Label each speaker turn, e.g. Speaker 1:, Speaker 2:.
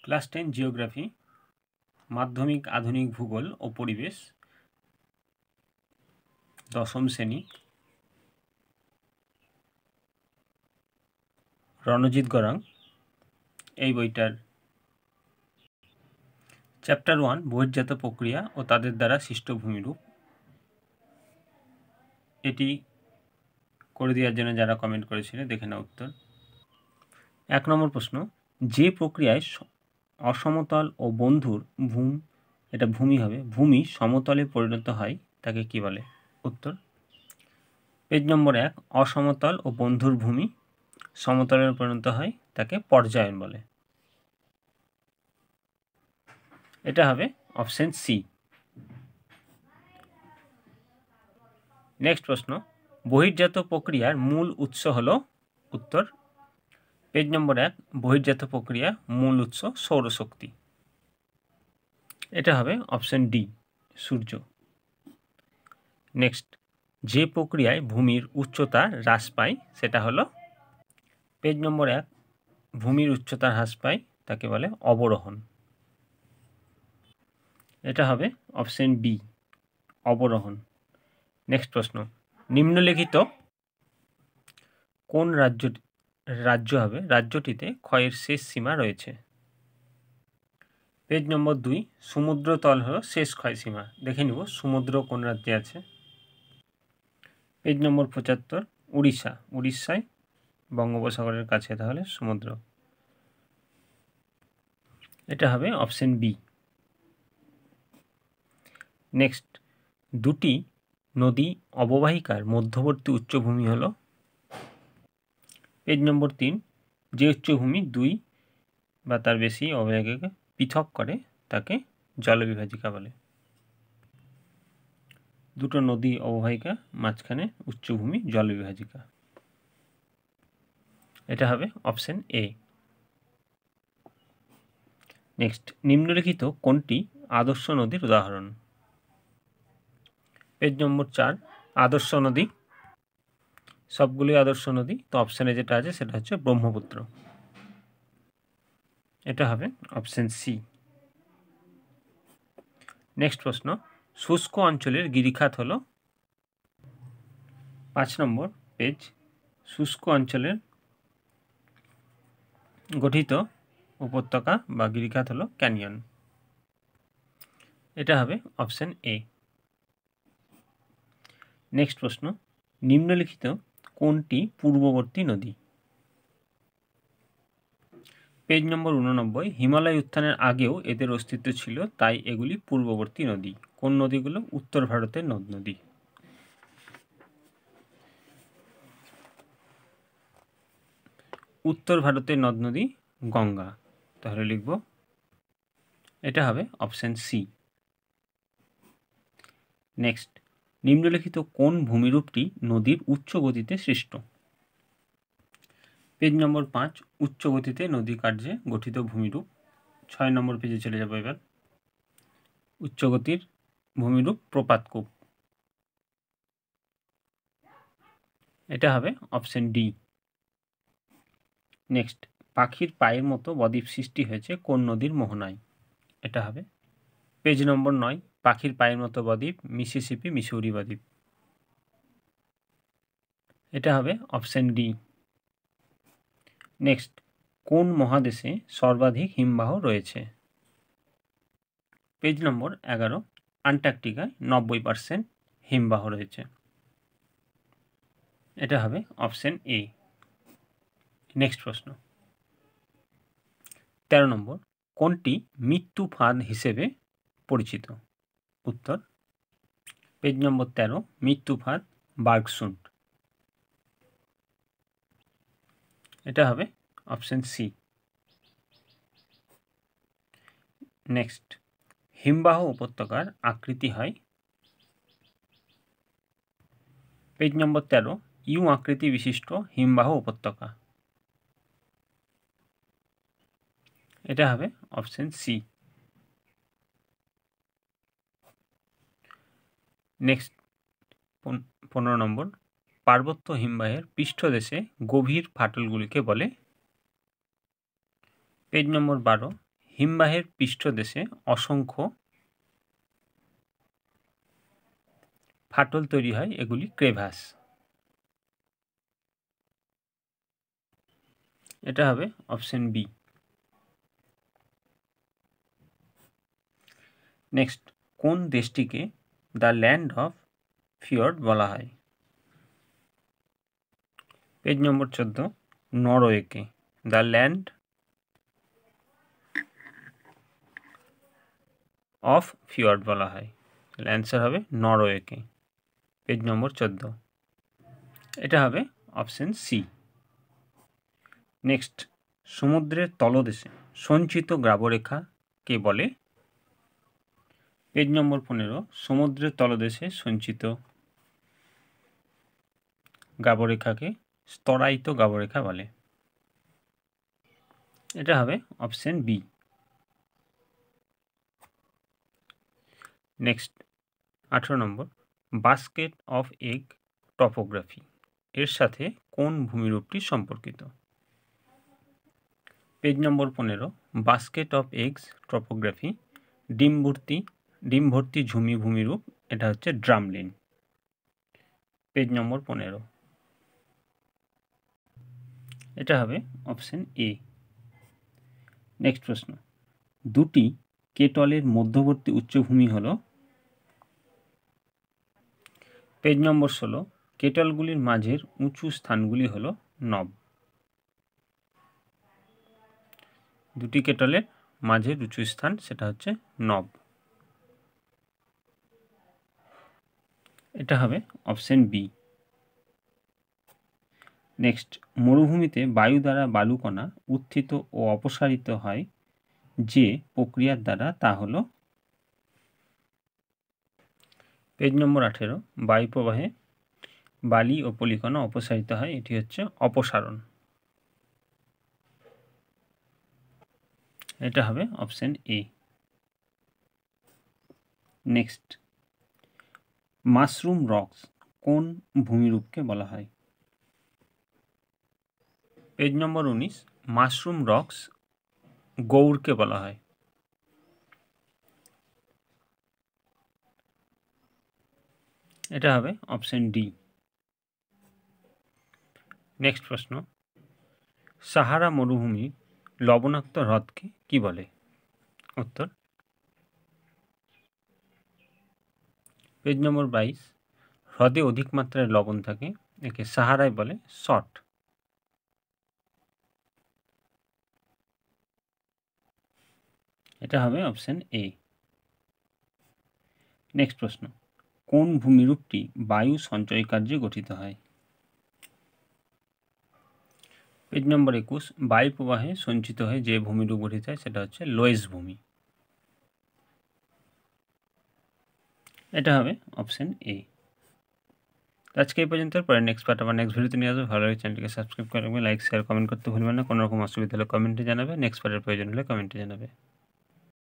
Speaker 1: Class 10 geography, মাধ্যমিক আধুনিক ভূগোল ও পরিবেশ, দশম শ্রেণী, রণজিৎ গড়াং, এই বইটার চ্যাপ্টার 1 বহির্জাত প্রক্রিয়া ও তাদের দ্বারা সৃষ্ট ভূমিরূপ। এটি করে দেওয়ার জন্য যারা কমেন্ট করেছিলেন দেখে নাও উত্তর। 1 নম্বর প্রশ্ন, যে প্রক্রিয়ায় অসমতল ও বন্ধুর ভূমি সমতলে পরিণত হয় তাকে কি বলে? উত্তর, পেজ নম্বর 1, অসমতল ও বন্ধুর ভূমি সমতলে পরিণত হয় তাকে পর্যায়ন বলে। এটা হবে অপশন সি। নেক্সট প্রশ্ন, বহির্জাত প্রক্রিয়ার মূল উৎস হলো? উত্তর, পেজ নম্বর 1, বহির্জাত প্রক্রিয়া মূল উৎস সৌরশক্তি। এটা হবে অপশন ডি, সূর্য। নেক্সট, যে প্রক্রিয়ায় ভূমির উচ্চতা হ্রাস পায় সেটা হলো? পেজ নম্বর 1, ভূমির উচ্চতা হ্রাস পায় তাকে বলে অবরোহণ। এটা হবে অপশন বি, অবরোহণ। নেক্সট প্রশ্ন, নিম্নলিখিত কোন রাজ্যটিতে ক্ষয়ের শেষ সীমা রয়েছে? পেজ নম্বর 2, সমুদ্রতল হলো শেষ ক্ষয়সীমা। দেখে নিব সমুদ্র কোন রাজ্যে আছে। পেজ নম্বর 75, উড়িষ্যায় বঙ্গোপসাগরের কাছে তাহলে সমুদ্র। এটা হবে অপশন বি। নেক্সট, দুটি নদী অববাহিকার মধ্যবর্তী উচ্চভূমি হলো? পেজ নম্বর 3, যে উচ্চভূমি 2 বা তার বেশি অববাহিকাকে পৃথক করে তাকে জলবিভাজিকা বলে। দুটো নদী অববাহিকা মাঝখানে উচ্চভূমি জলবিভাজিকা। এটা হবে অপশন এ। নেক্সট, নিম্নলিখিত কোনটি আদর্শ নদীর উদাহরণ? পেজ নম্বর 4, আদর্শ নদী, সবগুলোই আদর্শ নদী। তো অপশানে যেটা আছে সেটা হচ্ছে ব্রহ্মপুত্র। এটা হবে অপশন সি। নেক্সট প্রশ্ন, শুষ্ক অঞ্চলের গিরিখাত হলো? 5 নম্বর পেজ, শুষ্ক অঞ্চলের গঠিত উপত্যকা বা গিরিখাত হলো ক্যানিয়ন। এটা হবে অপশন এ। নেক্সট প্রশ্ন, নিম্নলিখিত কোনটি পূর্ববর্তী নদী? পেজ নম্বর 89, হিমালয় উত্থানের আগেও এদের অস্তিত্ব ছিল, তাই এগুলি পূর্ববর্তী নদী। কোন নদীগুলো? উত্তর ভারতের নদ-নদী। উত্তর ভারতের নদ-নদী গঙ্গা, তাহলে লিখব এটা হবে অপশন সি। নেক্সট, নিম্নলিখিত কোন ভূমিরূপটি নদীর উচ্চ গতিতে সৃষ্ট? পেজ নম্বর 5, উচ্চ গতিতে নদী কার্যে গঠিত ভূমিরূপ। 6 নম্বর পেজে চলে যাব এবার। উচ্চ গতির ভূমিরূপ প্রপাতকূপ। এটা হবে অপশন ডি। নেক্সট, পাখির পায়ের মতো বদ্বীপ সৃষ্টি হয়েছে কোন নদীর মোহনায়? এটা হবে পেজ নম্বর 9, পাখির পায়ের মতো বদ্বীপ মিসিসিপি মিসৌরি বদ্বীপ। এটা হবে অপশন ডি। নেক্সট, কোন মহাদেশে সর্বাধিক হিমবাহ রয়েছে? পেজ নম্বর 11, আন্টার্কটিকায় 90% হিমবাহ রয়েছে। এটা হবে অপশন এ। নেক্সট প্রশ্ন, 13 নম্বর, কোনটি মৃত্যু ফাঁদ হিসেবে পরিচিত? উত্তর, পেজ নম্বর 13, মৃত্যু ফাঁদ বার্গসুন্ড। এটা হবে অপশন সি। নেক্সট, হিমবাহ উপত্যকার আকৃতি হয়? পেজ নম্বর 13, ইউ আকৃতি বিশিষ্ট হিমবাহ উপত্যকা। এটা হবে অপশন সি। নেক্সট 15 নম্বর, পার্বত্য হিমবাহের পৃষ্ঠদেশে গভীর ফাটলগুলিকে বলে? পেজ নম্বর 12, হিমবাহের পৃষ্ঠদেশে অসংখ্য ফাটল তৈরি হয়, এগুলি ক্রেভাস। এটা হবে অপশন বি। নেক্সট, কোন দেশটিকে দ্য ল্যান্ড অফ ফিয়র্ড বলা হয়? Page number 14, নরওয়েকে the land of fjord বলা হয়। অ্যান্সার হবে নরওয়েকে, পেজ নম্বর 14। এটা হবে অপশন সি। নেক্সট, সমুদ্রের তলদেশে সঞ্চিত গ্রাবরেখাকে বলে? পেজ নম্বর 15, সমুদ্রের তলদেশে সঞ্চিত গ্রাবরেখাকে স্তরায়িত গ্রাবরেখা বলে। এটা হবে option B. Next 18 number, basket of egg topography এর সাথে কোন ভূমিরূপটি সম্পর্কিত? Page number 15, basket of eggs topography ডিম ভর্তি ঝুমি ভূমিরূপ, এটা হচ্ছে ড্রামলিন, পেজ নম্বর 15। এটা হবে অপশন এ। নেক্সট প্রশ্ন, দুটি কেটলের মধ্যবর্তী উচ্চভূমি হল? পেজ নম্বর 16, কেটলগুলির মাঝের উঁচু স্থানগুলি হল নব। দুটি কেটলের মাঝের উঁচু স্থান সেটা হচ্ছে নব। এটা হবে অপশন বি। নেক্সট, মরুভূমিতে বায়ু দ্বারা বালুকণা উত্থিত ও অপসারিত হয় যে প্রক্রিয়ার দ্বারা, তা হল? পেজ নম্বর 18, বায়ু প্রবাহে বালি ও পলিকণা অপসারিত হয়, এটি হচ্ছে অপসারণ। এটা হবে option A. Next, mushroom rocks কোন ভূমিরূপকে বলা হয়? পেজ নম্বর 19, মাশরুম রক্স গৌড়কে বলা হয়। এটা হবে অপশন ডি। নেক্সট প্রশ্ন, সাহারা মরুভূমির লবণাক্ত হ্রদকে কি বলে? উত্তর, পেজ নম্বর 22, হ্রদে অধিক মাত্রায় লবণ থাকে, একে সাহারায় বলে সল্ট। এটা হবে অপশন এ। নেক্সট প্রশ্ন, কোন ভূমিরূপটি বায়ু সঞ্চয় কার্যে গঠিত হয়? পেজ নম্বর 21, বায়ু প্রবাহে সঞ্চিত হয়ে যে ভূমিরূপ গঠিত হয় সেটা হচ্ছে লোয়েস ভূমি। এটা হবে অপশন এ। আজকে এই পর্যন্ত, পরে নেক্সট পার্ট আবার নেক্সট ভিডিওতে নিয়ে আসবে। ভালো লাগে চ্যানেলটিকে সাবস্ক্রাইব করে রাখবে, লাইক শেয়ার কমেন্ট করতে ভুলবেন না। কোনো রকম অসুবিধা হলে কমেন্টে জানাবে, নেক্সট পার্টের প্রয়োজন হলে কমেন্টে জানাবে।